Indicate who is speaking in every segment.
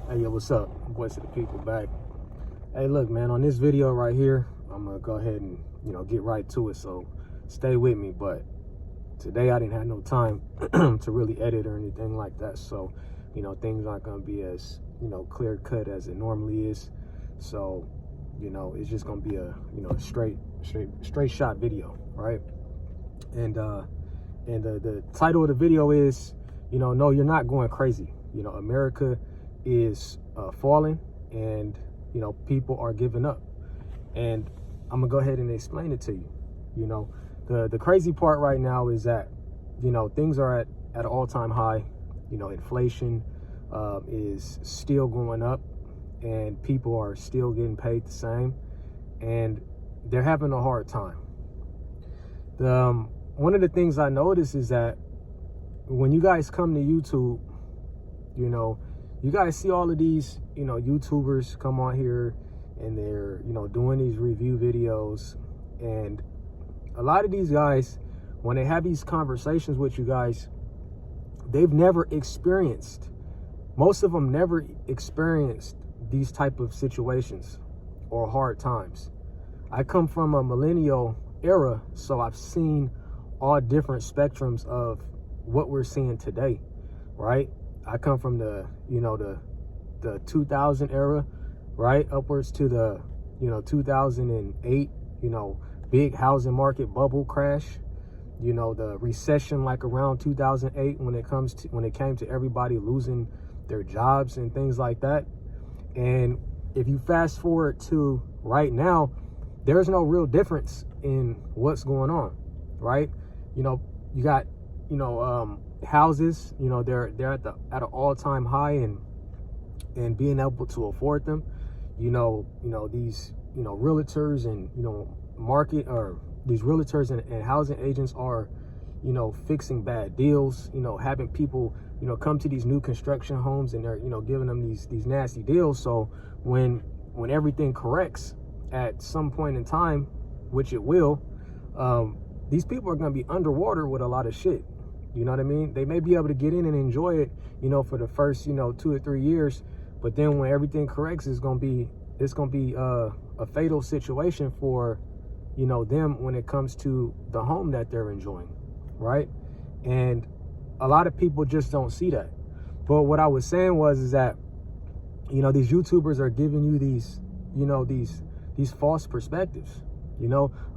Speaker 1: Hey, yo, what's up? Voice of the people back. Hey, look, man, on this video right here, I'm gonna go ahead and, get right to it. So stay with me. But today I didn't have no time to really edit or anything like that. So, things aren't gonna be as, clear cut as it normally is. So, it's just gonna be a, straight shot video, right? And the title of the video is, no, you're not going crazy. America is falling, and people are giving up. And I'm gonna go ahead and explain it to you. The crazy part right now is that things are at an all-time high. Inflation is still going up, and people are still getting paid the same, and they're having a hard time. One of the things I notice is that when you guys come to YouTube, you guys see all of these, YouTubers come on here and they're, doing these review videos. And a lot of these guys, when they have these conversations with you guys, they've never experienced, most of them never experienced these type of situations or hard times. I come from a millennial era, so I've seen all different spectrums of what we're seeing today, right? I come from the 2000 era, right, upwards to the 2008, big housing market bubble crash, the recession like around 2008 when it came to everybody losing their jobs and things like that. And if you fast forward to right now, there's no real difference in what's going on, right? You got houses, they're at an all-time high, and being able to afford them, these realtors and market, or these realtors and housing agents are fixing bad deals, having people come to these new construction homes, and they're giving them these nasty deals. So when everything corrects at some point in time, which it will, these people are going to be underwater with a lot of shit. You know what I mean? They may be able to get in and enjoy it, for the first, 2 or 3 years. But then when everything corrects, it's going to be a fatal situation for, them when it comes to the home that they're enjoying, right? And a lot of people just don't see that. But what I was saying is that, these YouTubers are giving you these, these false perspectives. A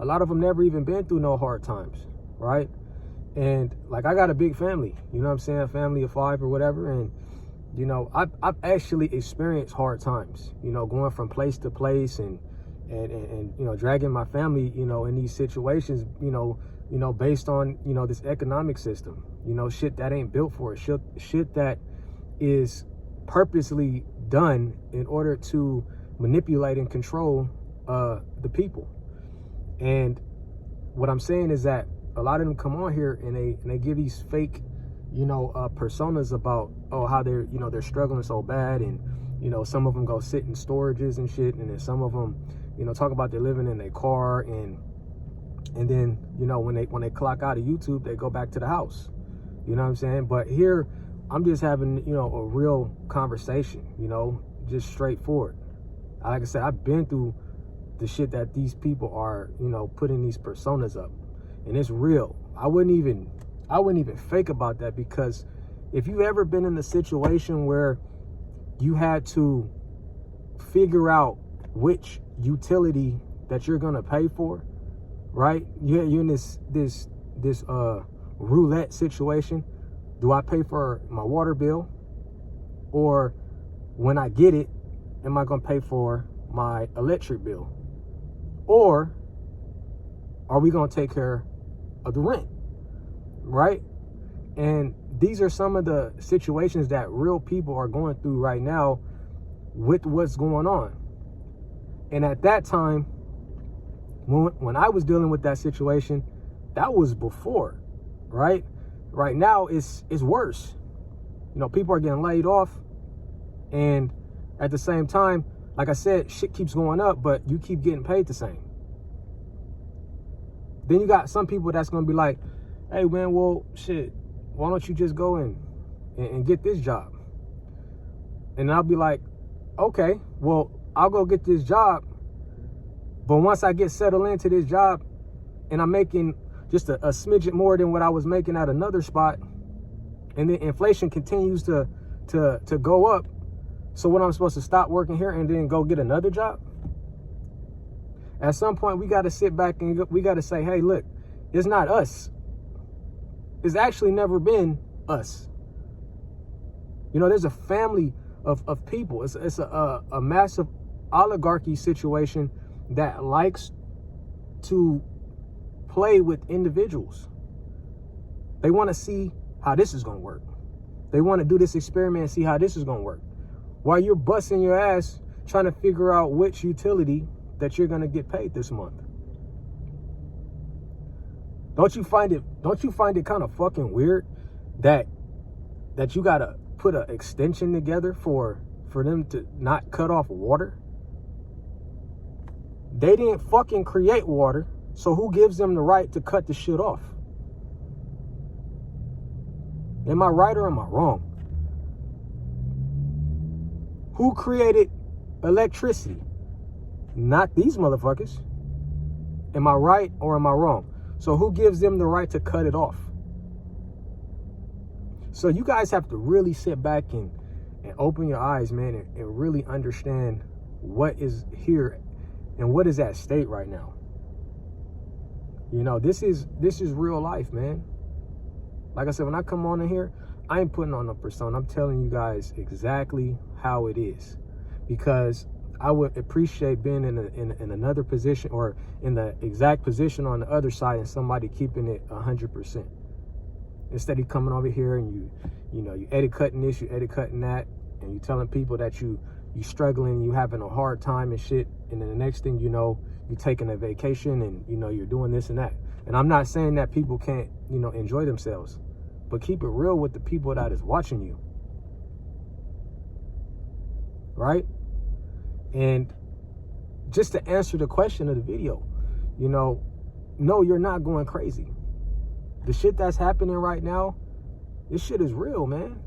Speaker 1: lot of them never even been through no hard times, right? And like, I got a big family, a family of 5 or whatever. And, I've actually experienced hard times, going from place to place, and dragging my family, in these situations, based on, this economic system, shit that ain't built for it, shit that is purposely done in order to manipulate and control the people. And what I'm saying is that a lot of them come on here and they give these fake, personas about, how they're struggling so bad. And, some of them go sit in storages and shit. And then some of them, talk about they're living in their car. And then, when they clock out of YouTube, they go back to the house. You know what I'm saying? But here, I'm just having, a real conversation, just straightforward. Like I said, I've been through the shit that these people are, putting these personas up. And it's real. I wouldn't even fake about that, because if you've ever been in a situation where you had to figure out which utility that you're gonna pay for, right? You're in this roulette situation. Do I pay for my water bill, or when I get it, am I gonna pay for my electric bill, or are we gonna take care of the rent, right? And these are some of the situations that real people are going through right now with what's going on. And at that time, when I was dealing with that situation, that was before, right? Right now, it's worse. People are getting laid off, and at the same time, like I said, shit keeps going up, but you keep getting paid the same. Then you got some people that's going to be like, hey, man, well, shit, why don't you just go and get this job? And I'll be like, okay, well, I'll go get this job. But once I get settled into this job and I'm making just a smidget more than what I was making at another spot, and then inflation continues to go up, so what, I'm supposed to stop working here and then go get another job? At some point, we got to sit back and we got to say, hey, look, it's not us. It's actually never been us. You know, there's a family of people. It's a massive oligarchy situation that likes to play with individuals. They want to see how this is going to work. They want to do this experiment and see how this is going to work, while you're busting your ass trying to figure out which utility that you're going to get paid this month. Don't you find it kind of fucking weird that you got to put an extension together for them to not cut off water? They didn't fucking create water, so who gives them the right to cut the shit off? Am I right or am I wrong? Who created electricity? Not these motherfuckers. Am I right or am I wrong? So who gives them the right to cut it off? So you guys have to really sit back and open your eyes, man, and really understand what is here and what is at stake right now. You know, this is real life, man. Like I said, when I come on in here, I ain't putting on a persona. I'm telling you guys exactly how it is, because I would appreciate being in another position, or in the exact position on the other side, and somebody keeping it 100%. Instead of coming over here and you edit cutting this, you edit cutting that, and you telling people that you struggling, you having a hard time and shit, and then the next thing you know, you taking a vacation and you're doing this and that. And I'm not saying that people can't enjoy themselves, but keep it real with the people that is watching you, right? And just to answer the question of the video, no, you're not going crazy. The shit that's happening right now, this shit is real, man.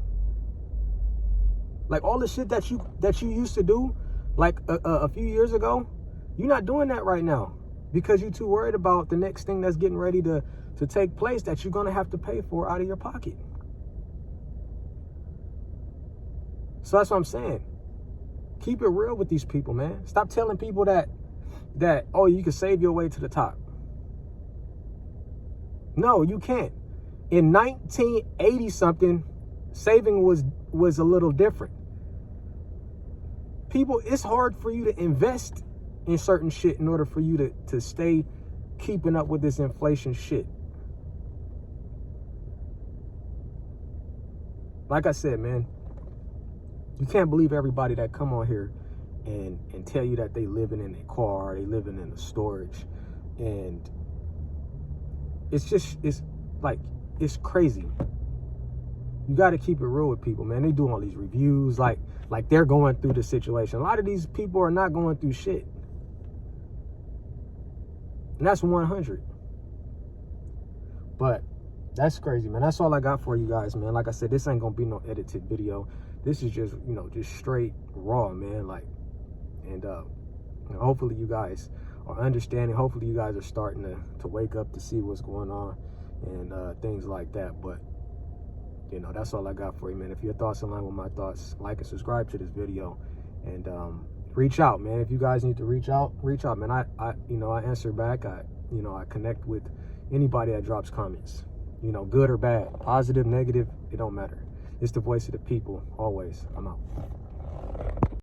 Speaker 1: Like all the shit that you used to do, like a few years ago, you're not doing that right now, because you're too worried about the next thing that's getting ready to take place that you're gonna have to pay for out of your pocket. So that's what I'm saying. Keep it real with these people, man. Stop telling people that oh, you can save your way to the top. No, you can't. In 1980 something, saving was a little different. People, it's hard for you to invest in certain shit in order for you to stay keeping up with this inflation shit. Like I said, man, you can't believe everybody that come on here and tell you that they living in a car, they living in a storage, and it's crazy. You got to keep it real with people, man. They do all these reviews like they're going through the situation. A lot of these people are not going through shit. And that's 100. But that's crazy, man. That's all I got for you guys, man. Like I said, this ain't gonna be no edited video. This is just, just straight raw, man. And hopefully you guys are understanding. Hopefully you guys are starting to wake up to see what's going on and things like that. But that's all I got for you, man. If your thoughts align with my thoughts, like and subscribe to this video, and reach out, man. If you guys need to reach out, man. I answer back. I connect with anybody that drops comments, good or bad, positive, negative, it don't matter. It's the voice of the people, always. I'm out.